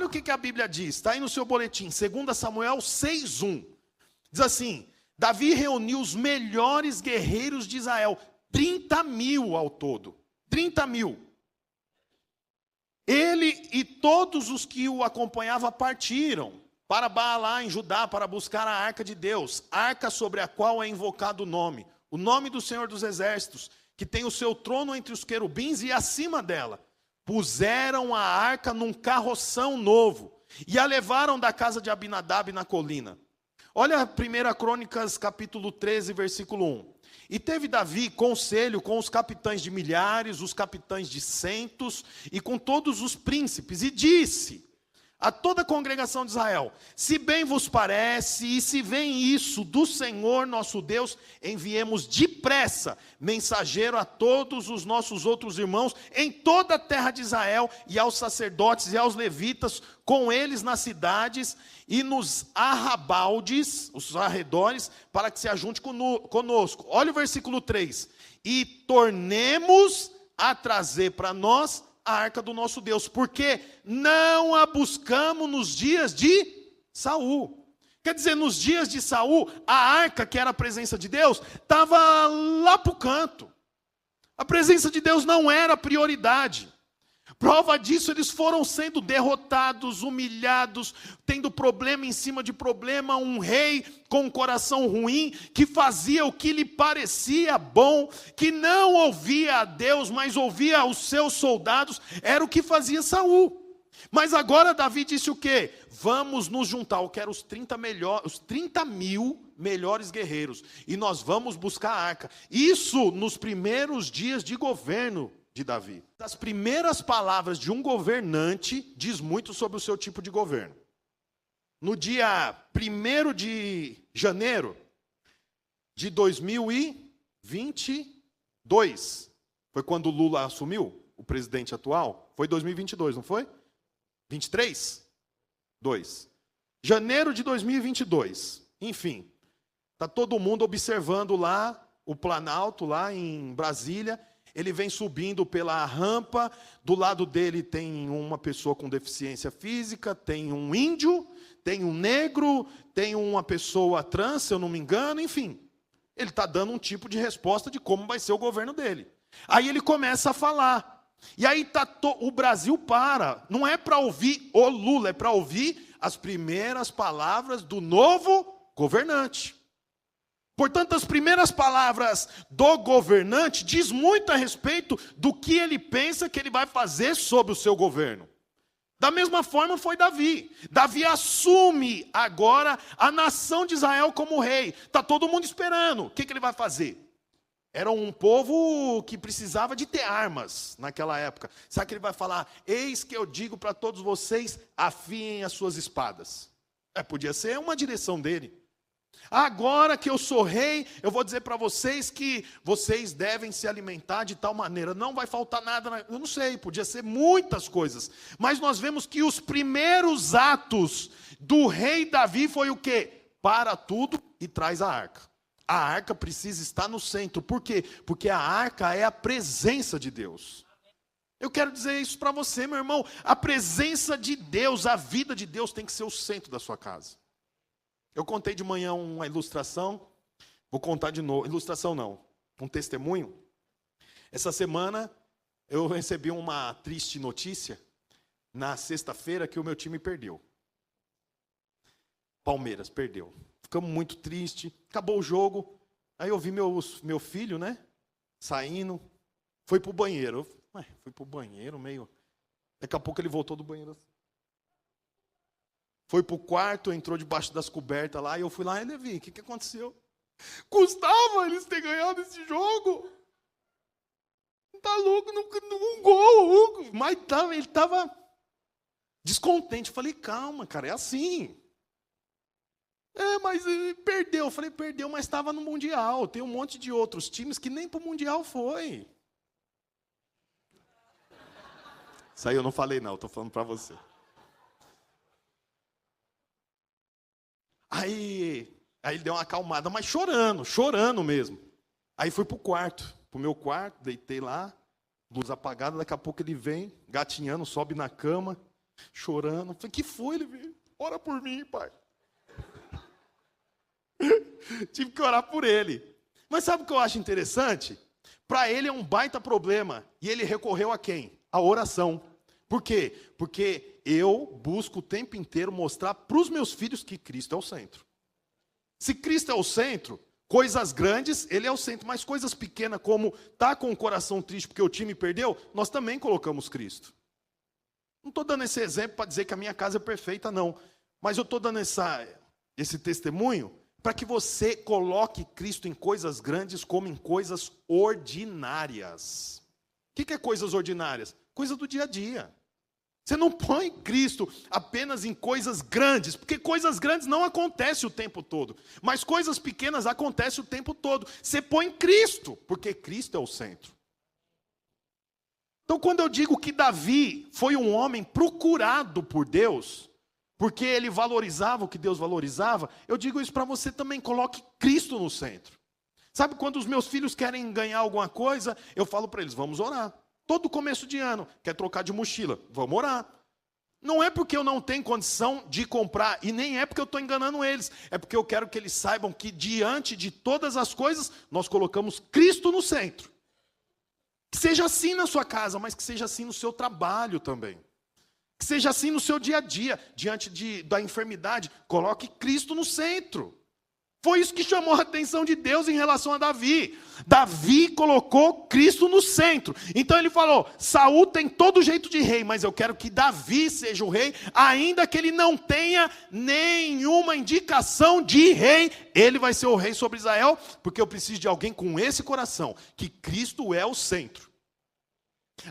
Olha o que a Bíblia diz, está aí no seu boletim, 2 Samuel 6:1. Diz assim: Davi reuniu os melhores guerreiros de Israel, 30.000 ao todo. 30.000. Ele e todos os que o acompanhavam partiram para Baalá, em Judá, para buscar a arca de Deus, arca sobre a qual é invocado o nome do Senhor dos Exércitos, que tem o seu trono entre os querubins e acima dela. Puseram a arca num carroção novo e a levaram da casa de Abinadab na colina. Olha 1 Crônicas capítulo 13, versículo 1. E teve Davi conselho com os capitães de milhares, os capitães de centos e com todos os príncipes, e disse a toda a congregação de Israel: se bem vos parece, e se vem isso do Senhor nosso Deus, enviemos depressa mensageiro a todos os nossos outros irmãos em toda a terra de Israel, e aos sacerdotes e aos levitas, com eles nas cidades e nos arrabaldes, os arredores, para que se ajunte conosco. Olha o versículo 3. E tornemos a trazer para nós a arca do nosso Deus, porque não a buscamos nos dias de Saul. Quer dizer, nos dias de Saul, a arca, que era a presença de Deus, estava lá para o canto. A presença de Deus não era prioridade. Prova disso, eles foram sendo derrotados, humilhados, tendo problema em cima de problema, um rei com um coração ruim, que fazia o que lhe parecia bom, que não ouvia a Deus, mas ouvia os seus soldados, era o que fazia Saul. Mas agora Davi disse o quê? Vamos nos juntar, eu quero os 30.000 melhores guerreiros, e nós vamos buscar a arca. Isso nos primeiros dias de governo de Davi. As primeiras palavras de um governante diz muito sobre o seu tipo de governo. No dia 1º de janeiro de 2022, foi quando Lula assumiu, o presidente atual. Foi 2022, não foi? 23? 2. Janeiro de 2022. Enfim, está todo mundo observando lá o Planalto, lá em Brasília. Ele vem subindo pela rampa, do lado dele tem uma pessoa com deficiência física, tem um índio, tem um negro, tem uma pessoa trans, se eu não me engano, enfim. Ele está dando um tipo de resposta de como vai ser o governo dele. Aí ele começa a falar. E aí o Brasil para. Não é para ouvir o Lula, é para ouvir as primeiras palavras do novo governante. Portanto, as primeiras palavras do governante diz muito a respeito do que ele pensa que ele vai fazer sobre o seu governo. Da mesma forma foi Davi. Davi assume agora a nação de Israel como rei. Está todo mundo esperando. O que ele vai fazer? Era um povo que precisava de ter armas naquela época. Sabe o que ele vai falar? Eis que eu digo para todos vocês, afiem as suas espadas. Podia ser uma direção dele. Agora que eu sou rei, eu vou dizer para vocês que vocês devem se alimentar de tal maneira. Não vai faltar nada, eu não sei, podia ser muitas coisas. Mas nós vemos que os primeiros atos do rei Davi foi o quê? Para tudo e traz a arca. A arca precisa estar no centro. Por quê? Porque a arca é a presença de Deus. Eu quero dizer isso para você, meu irmão. A presença de Deus, a vida de Deus tem que ser o centro da sua casa. Eu contei de manhã uma ilustração, vou contar de novo. Ilustração não, um testemunho. Essa semana eu recebi uma triste notícia, na sexta-feira, que o meu time perdeu. Palmeiras perdeu. Ficamos muito tristes, acabou o jogo. Aí eu vi meu filho, né, saindo, foi para o banheiro. Foi para o banheiro meio... Daqui a pouco ele voltou do banheiro assim. Foi para o quarto, entrou debaixo das cobertas lá, e eu fui lá, Levi, o que aconteceu? Custava eles terem ganhado esse jogo. Tá louco, um gol. Mas ele estava descontente. Eu falei, calma, cara, é assim. Mas perdeu. Eu falei, perdeu, mas estava no Mundial. Tem um monte de outros times que nem para o Mundial foi. Isso aí eu não falei não, estou falando para você. Aí ele deu uma acalmada, mas chorando mesmo. Aí fui pro meu quarto, deitei lá, luz apagada, daqui a pouco ele vem, gatinhando, sobe na cama. chorando. Falei, que foi, Levi? Ora por mim, pai. Tive que orar por ele. Mas sabe o que eu acho interessante? Para ele é um baita problema. E ele recorreu a quem? A oração. Por quê? Porque eu busco o tempo inteiro mostrar para os meus filhos que Cristo é o centro. Se Cristo é o centro, coisas grandes, ele é o centro. Mas coisas pequenas, como tá com o coração triste porque o time perdeu, nós também colocamos Cristo. Não estou dando esse exemplo para dizer que a minha casa é perfeita, não. Mas eu estou dando esse testemunho para que você coloque Cristo em coisas grandes como em coisas ordinárias. O que é coisas ordinárias? Coisa do dia a dia. Você não põe Cristo apenas em coisas grandes, porque coisas grandes não acontecem o tempo todo, mas coisas pequenas acontecem o tempo todo. Você põe Cristo, porque Cristo é o centro. Então, quando eu digo que Davi foi um homem procurado por Deus, porque ele valorizava o que Deus valorizava, eu digo isso para você também, coloque Cristo no centro. Sabe, quando os meus filhos querem ganhar alguma coisa, eu falo para eles, vamos orar. Todo começo de ano, quer trocar de mochila, vamos orar. Não é porque eu não tenho condição de comprar, e nem é porque eu estou enganando eles, é porque eu quero que eles saibam que diante de todas as coisas, nós colocamos Cristo no centro. Que seja assim na sua casa, mas que seja assim no seu trabalho também. Que seja assim no seu dia a dia, diante da enfermidade, coloque Cristo no centro. Foi isso que chamou a atenção de Deus em relação a Davi. Davi colocou Cristo no centro. Então ele falou, Saul tem todo jeito de rei, mas eu quero que Davi seja o rei, ainda que ele não tenha nenhuma indicação de rei. Ele vai ser o rei sobre Israel, porque eu preciso de alguém com esse coração, que Cristo é o centro.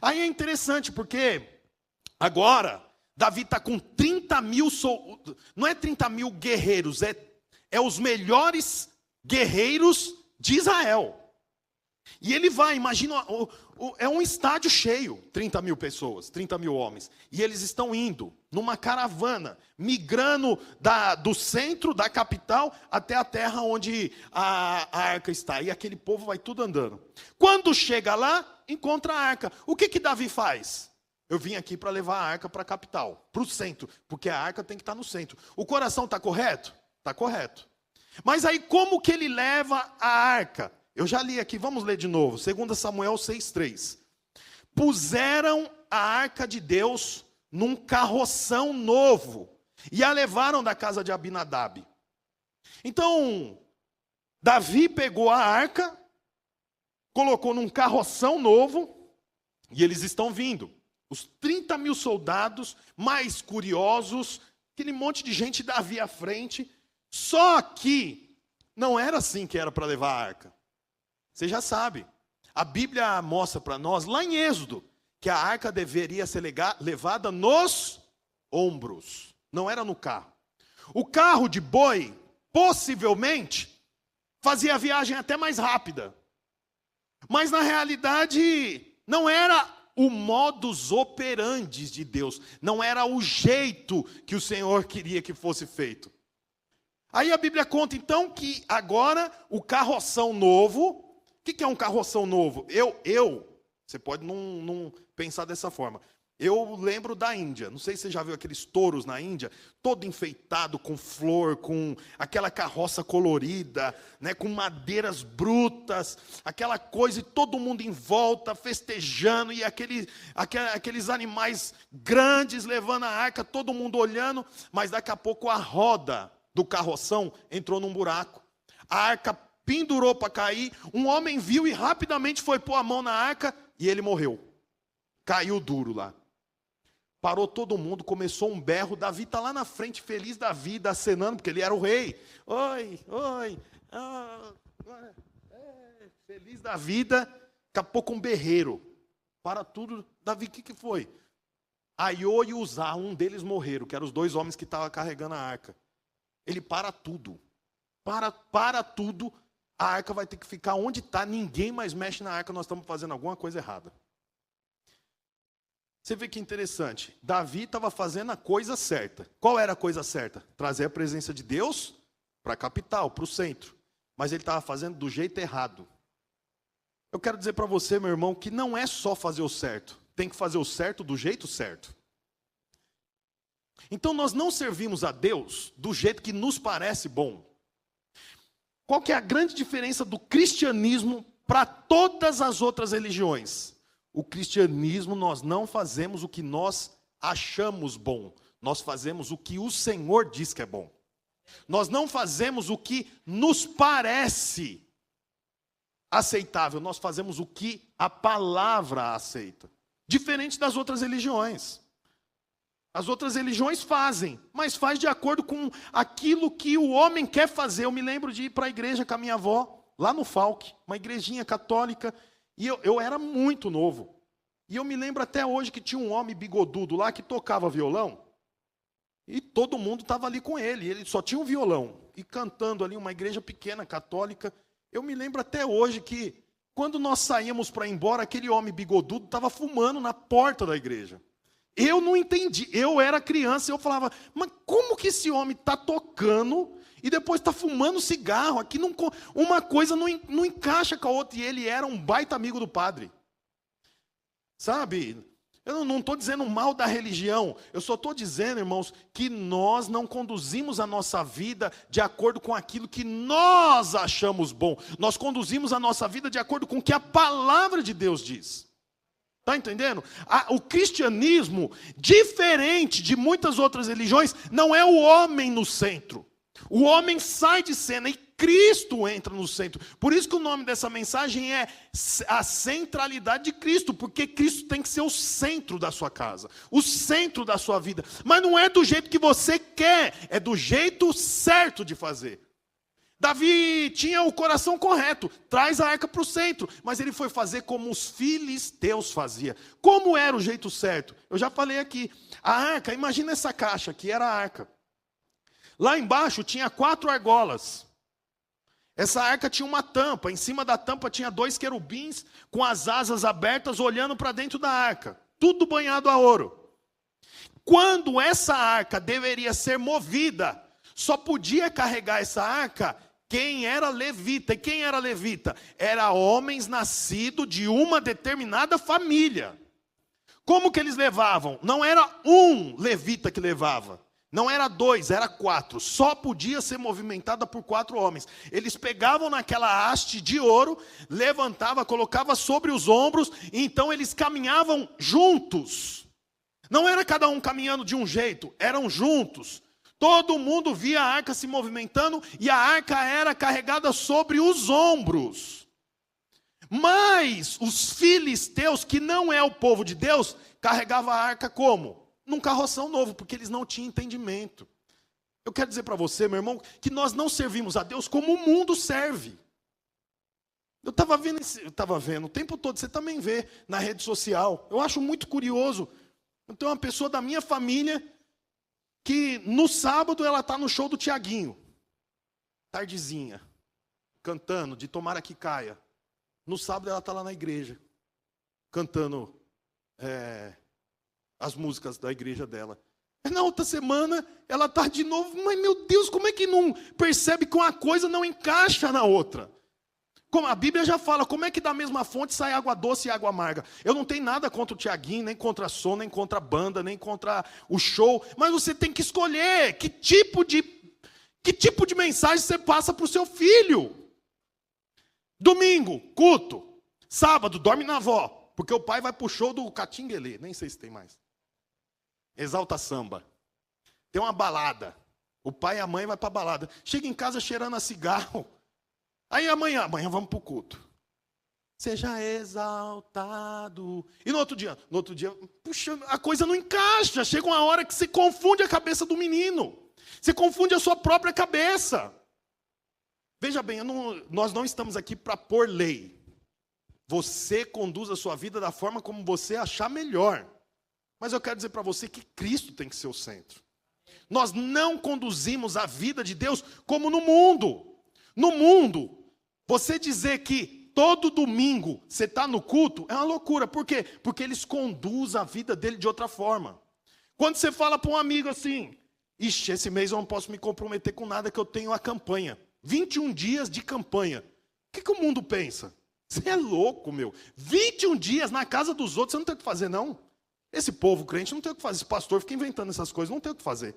Aí é interessante, porque agora, Davi está com 30 mil, não é 30 mil guerreiros, é os melhores guerreiros de Israel. E ele vai, imagina, é um estádio cheio, 30 mil pessoas, 30 mil homens. E eles estão indo numa caravana, migrando do centro da capital até a terra onde a arca está. E aquele povo vai tudo andando. Quando chega lá, encontra a arca. O que Davi faz? Eu vim aqui para levar a arca para a capital, para o centro, porque a arca tem que estar no centro. O coração está correto? Está correto. Mas aí como que ele leva a arca? Eu já li aqui, vamos ler de novo. 2 Samuel 6,3. Puseram a arca de Deus num carroção novo e a levaram da casa de Abinadab. Então, Davi pegou a arca, colocou num carroção novo e eles estão vindo. Os 30 mil soldados mais curiosos, aquele monte de gente, Davi à frente. Só que não era assim que era para levar a arca. Você já sabe. A Bíblia mostra para nós, lá em Êxodo, que a arca deveria ser levada nos ombros. Não era no carro. O carro de boi, possivelmente, fazia a viagem até mais rápida. Mas na realidade, não era o modus operandi de Deus. Não era o jeito que o Senhor queria que fosse feito. Aí a Bíblia conta então que agora o carroção novo, o que é um carroção novo? Você pode não pensar dessa forma. Eu lembro da Índia, não sei se você já viu aqueles touros na Índia, todo enfeitado com flor, com aquela carroça colorida, né, com madeiras brutas, aquela coisa e todo mundo em volta, festejando, e aqueles animais grandes levando a arca, todo mundo olhando, mas daqui a pouco a roda do carroção entrou num buraco. A arca pendurou para cair. Um homem viu e rapidamente foi pôr a mão na arca e ele morreu. Caiu duro lá. Parou todo mundo, começou um berro. Davi está lá na frente, feliz da vida, acenando, porque ele era o rei. Oi, feliz da vida. Daqui a pouco um berreiro. Para tudo. Davi, o que foi? Aiô e Uzá, um deles morreram, que eram os 2 homens que estavam carregando a arca. Ele para tudo. Para tudo. A arca vai ter que ficar onde está. Ninguém mais mexe na arca. Nós estamos fazendo alguma coisa errada. Você vê que interessante. Davi estava fazendo a coisa certa. Qual era a coisa certa? Trazer a presença de Deus para a capital, para o centro. Mas ele estava fazendo do jeito errado. Eu quero dizer para você, meu irmão, que não é só fazer o certo. Tem que fazer o certo do jeito certo. Então nós não servimos a Deus do jeito que nos parece bom. Qual que é a grande diferença do cristianismo para todas as outras religiões? O cristianismo, nós não fazemos o que nós achamos bom. Nós fazemos o que o Senhor diz que é bom. Nós não fazemos o que nos parece aceitável. Nós fazemos o que a palavra aceita. Diferente das outras religiões. As outras religiões fazem, mas faz de acordo com aquilo que o homem quer fazer. Eu me lembro de ir para a igreja com a minha avó, lá no Falque, uma igrejinha católica, e eu era muito novo. E eu me lembro até hoje que tinha um homem bigodudo lá que tocava violão, e todo mundo estava ali com ele, ele só tinha um violão, e cantando ali, uma igreja pequena, católica. Eu me lembro até hoje que, quando nós saímos para ir embora, aquele homem bigodudo estava fumando na porta da igreja. Eu não entendi, eu era criança, eu falava, mas como que esse homem está tocando e depois está fumando cigarro? Aqui não, uma coisa não encaixa com a outra, e ele era um baita amigo do padre. Sabe, eu não estou dizendo mal da religião, eu só estou dizendo, irmãos, que nós não conduzimos a nossa vida de acordo com aquilo que nós achamos bom. Nós conduzimos a nossa vida de acordo com o que a palavra de Deus diz. Está entendendo? O cristianismo, diferente de muitas outras religiões, não é o homem no centro. O homem sai de cena e Cristo entra no centro. Por isso que o nome dessa mensagem é a centralidade de Cristo, porque Cristo tem que ser o centro da sua casa, o centro da sua vida. Mas não é do jeito que você quer, é do jeito certo de fazer. Davi tinha o coração correto, traz a arca para o centro, mas ele foi fazer como os filisteus faziam. Como era o jeito certo? Eu já falei aqui, a arca, imagina essa caixa aqui, era a arca. Lá embaixo tinha 4 argolas. Essa arca tinha uma tampa, em cima da tampa tinha 2 querubins com as asas abertas olhando para dentro da arca, tudo banhado a ouro. Quando essa arca deveria ser movida, só podia carregar essa arca quem era levita. E quem era levita? Era homens nascidos de uma determinada família. Como que eles levavam? Não era um levita que levava. Não era 2, era 4. Só podia ser movimentada por 4 homens. Eles pegavam naquela haste de ouro, levantavam, colocavam sobre os ombros, e então eles caminhavam juntos. Não era cada um caminhando de um jeito, eram juntos. Todo mundo via a arca se movimentando e a arca era carregada sobre os ombros. Mas os filisteus, que não é o povo de Deus, carregavam a arca como? Num carroção novo, porque eles não tinham entendimento. Eu quero dizer para você, meu irmão, que nós não servimos a Deus como o mundo serve. Eu estava vendo o tempo todo, você também vê na rede social. Eu acho muito curioso. Eu tenho uma pessoa da minha família que no sábado ela está no show do Tiaguinho, tardezinha, cantando, de Tomara que Caia. No sábado ela está lá na igreja, cantando as músicas da igreja dela. Na outra semana ela está de novo, mas meu Deus, como é que não percebe que uma coisa não encaixa na outra? Como a Bíblia já fala, como é que da mesma fonte sai água doce e água amarga? Eu não tenho nada contra o Tiaguinho, nem contra a som, nem contra a banda, nem contra o show. Mas você tem que escolher que tipo de mensagem você passa para o seu filho. Domingo, culto. Sábado, dorme na avó. Porque o pai vai para o show do Catinguelê. Nem sei se tem mais. Exalta Samba. Tem uma balada. O pai e a mãe vão para a balada. Chega em casa cheirando a cigarro. Aí amanhã vamos para o culto. Seja exaltado. E no outro dia, puxa, a coisa não encaixa. Chega uma hora que você confunde a cabeça do menino. Você confunde a sua própria cabeça. Veja bem, nós não estamos aqui para pôr lei. Você conduz a sua vida da forma como você achar melhor. Mas eu quero dizer para você que Cristo tem que ser o centro. Nós não conduzimos a vida de Deus como no mundo. No mundo, você dizer que todo domingo você está no culto é uma loucura. Por quê? Porque eles conduzem a vida dele de outra forma. Quando você fala para um amigo assim, ixi, esse mês eu não posso me comprometer com nada que eu tenho a campanha. 21 dias de campanha. O que o mundo pensa? Você é louco, meu. 21 dias na casa dos outros, você não tem o que fazer, não? Esse povo crente não tem o que fazer. Esse pastor fica inventando essas coisas, não tem o que fazer.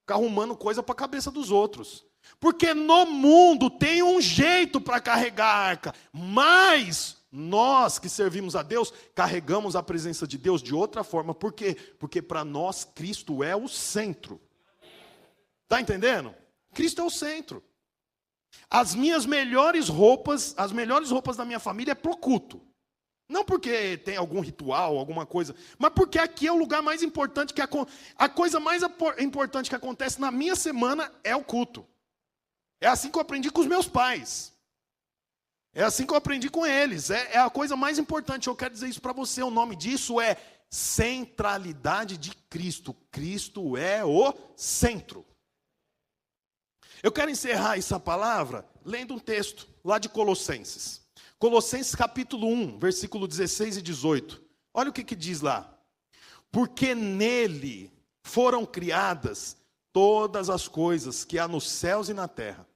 Fica arrumando coisa para a cabeça dos outros. Porque no mundo tem um jeito para carregar a arca, mas nós que servimos a Deus, carregamos a presença de Deus de outra forma. Por quê? Porque para nós Cristo é o centro. Está entendendo? Cristo é o centro. As melhores roupas da minha família é pro culto. Não porque tem algum ritual, alguma coisa, mas porque aqui é o lugar mais importante, a coisa mais importante que acontece na minha semana é o culto. É assim que eu aprendi com os meus pais. É assim que eu aprendi com eles. É a coisa mais importante. Eu quero dizer isso para você. O nome disso é centralidade de Cristo. Cristo é o centro. Eu quero encerrar essa palavra lendo um texto lá de Colossenses. Colossenses capítulo 1, versículo 16 e 18. Olha o que diz lá. Porque nele foram criadas todas as coisas que há nos céus e na terra,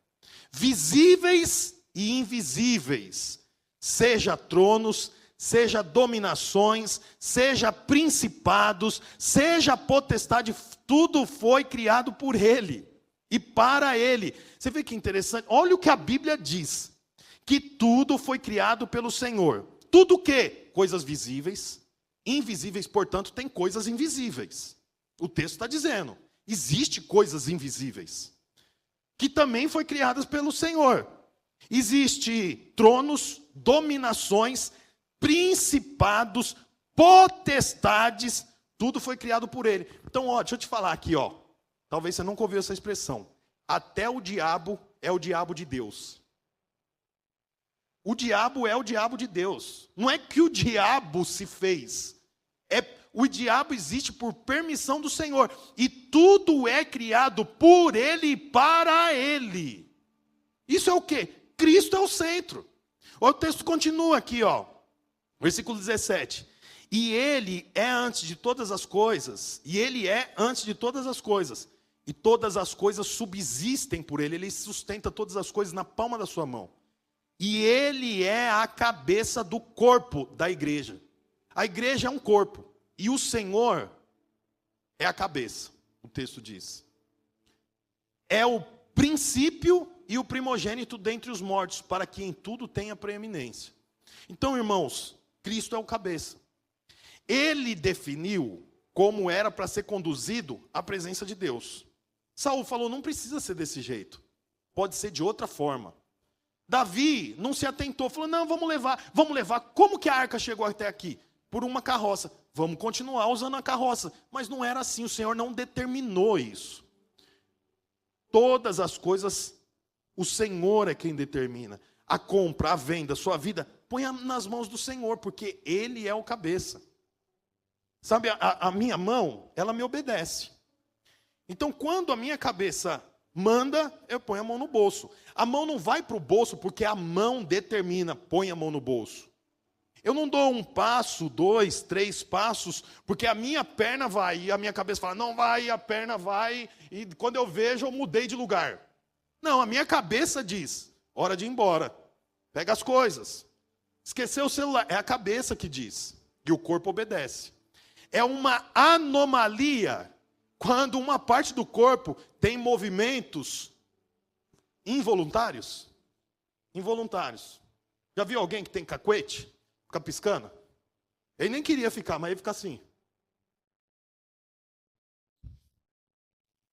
visíveis e invisíveis, seja tronos, seja dominações, seja principados, seja potestade, tudo foi criado por ele e para ele. Você vê que interessante? Olha o que a Bíblia diz. Que tudo foi criado pelo Senhor. Tudo o quê? Coisas visíveis, invisíveis, portanto, tem coisas invisíveis. O texto está dizendo, existe coisas invisíveis, que também foi criadas pelo Senhor. Existe tronos, dominações, principados, potestades, tudo foi criado por ele. Então, deixa eu te falar aqui, talvez você nunca ouviu essa expressão. Até o diabo é o diabo de Deus. O diabo é o diabo de Deus. Não é que o diabo se fez. O diabo existe por permissão do Senhor. E tudo é criado por ele e para ele. Isso é o quê? Cristo é o centro. O texto continua aqui, versículo 17. E ele é antes de todas as coisas. E ele é antes de todas as coisas. E todas as coisas subsistem por ele. Ele sustenta todas as coisas na palma da sua mão. E ele é a cabeça do corpo da igreja. A igreja é um corpo. E o Senhor é a cabeça, o texto diz. É o princípio e o primogênito dentre os mortos, para que em tudo tenha preeminência. Então, irmãos, Cristo é o cabeça. Ele definiu como era para ser conduzido a presença de Deus. Saul falou, não precisa ser desse jeito. Pode ser de outra forma. Davi não se atentou, falou, não, vamos levar. Como que a arca chegou até aqui? Por uma carroça. Vamos continuar usando a carroça. Mas não era assim, o Senhor não determinou isso. Todas as coisas, o Senhor é quem determina. A compra, a venda, a sua vida, põe nas mãos do Senhor, porque Ele é o cabeça. Sabe, a minha mão, ela me obedece. Então, quando a minha cabeça manda, eu ponho a mão no bolso. A mão não vai para o bolso porque a mão determina, põe a mão no bolso. Eu não dou um passo, 2, 3 passos, porque a minha perna vai, e a minha cabeça fala, não vai, e a perna vai, e quando eu vejo, eu mudei de lugar. Não, a minha cabeça diz, hora de ir embora, pega as coisas. Esqueceu o celular, é a cabeça que diz, e o corpo obedece. É uma anomalia quando uma parte do corpo tem movimentos involuntários. Involuntários. Já viu alguém que tem cacuete? Fica piscando? Ele nem queria ficar, mas ele fica assim.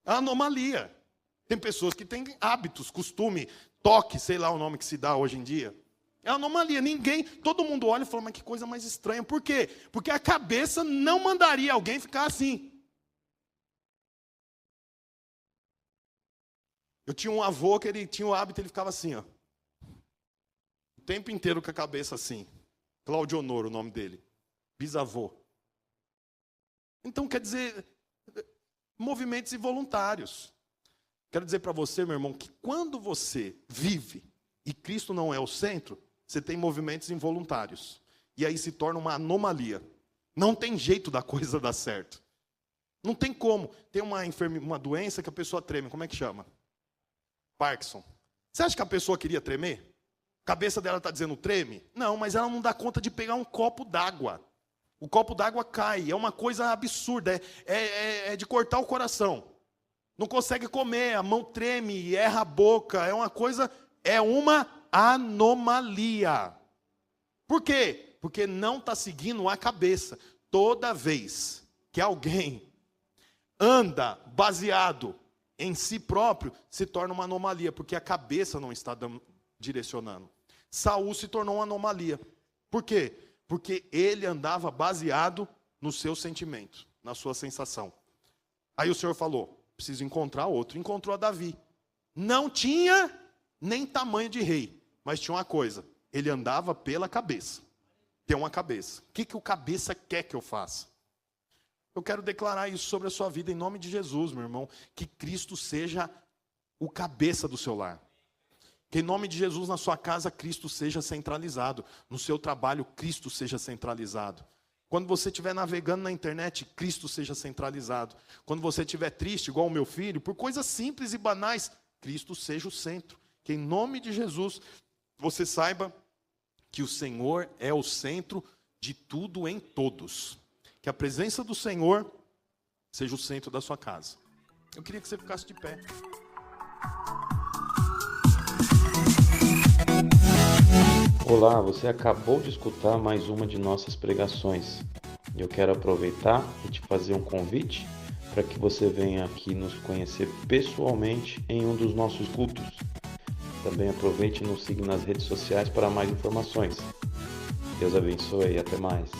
É anomalia. Tem pessoas que têm hábitos, costume, toque, sei lá o nome que se dá hoje em dia. É anomalia. Todo mundo olha e fala, mas que coisa mais estranha. Por quê? Porque a cabeça não mandaria alguém ficar assim. Eu tinha um avô que ele tinha o hábito, ele ficava assim, o tempo inteiro com a cabeça assim. Cláudio Honor, o nome dele. Bisavô. Então, quer dizer, movimentos involuntários. Quero dizer para você, meu irmão, que quando você vive e Cristo não é o centro, você tem movimentos involuntários. E aí se torna uma anomalia. Não tem jeito da coisa dar certo. Não tem como. Tem uma doença que a pessoa treme. Como é que chama? Parkinson. Você acha que a pessoa queria tremer? A cabeça dela está dizendo treme? Não, mas ela não dá conta de pegar um copo d'água. O copo d'água cai, é uma coisa absurda, é de cortar o coração. Não consegue comer, a mão treme, erra a boca, é uma anomalia. Por quê? Porque não está seguindo a cabeça. Toda vez que alguém anda baseado em si próprio, se torna uma anomalia, porque a cabeça não está direcionando. Saul se tornou uma anomalia. Por quê? Porque ele andava baseado no seu sentimento, na sua sensação. Aí o Senhor falou, preciso encontrar outro. Encontrou a Davi. Não tinha nem tamanho de rei, mas tinha uma coisa, ele andava pela cabeça. Tem uma cabeça. O que o cabeça quer que eu faça? Eu quero declarar isso sobre a sua vida em nome de Jesus, meu irmão. Que Cristo seja o cabeça do seu lar. Que em nome de Jesus na sua casa Cristo seja centralizado. No seu trabalho Cristo seja centralizado. Quando você estiver navegando na internet, Cristo seja centralizado. Quando você estiver triste, igual o meu filho, por coisas simples e banais, Cristo seja o centro. Que em nome de Jesus você saiba que o Senhor é o centro de tudo em todos. Que a presença do Senhor seja o centro da sua casa. Eu queria que você ficasse de pé. Olá, você acabou de escutar mais uma de nossas pregações. Eu quero aproveitar e te fazer um convite para que você venha aqui nos conhecer pessoalmente em um dos nossos cultos. Também aproveite e nos siga nas redes sociais para mais informações. Deus abençoe e até mais.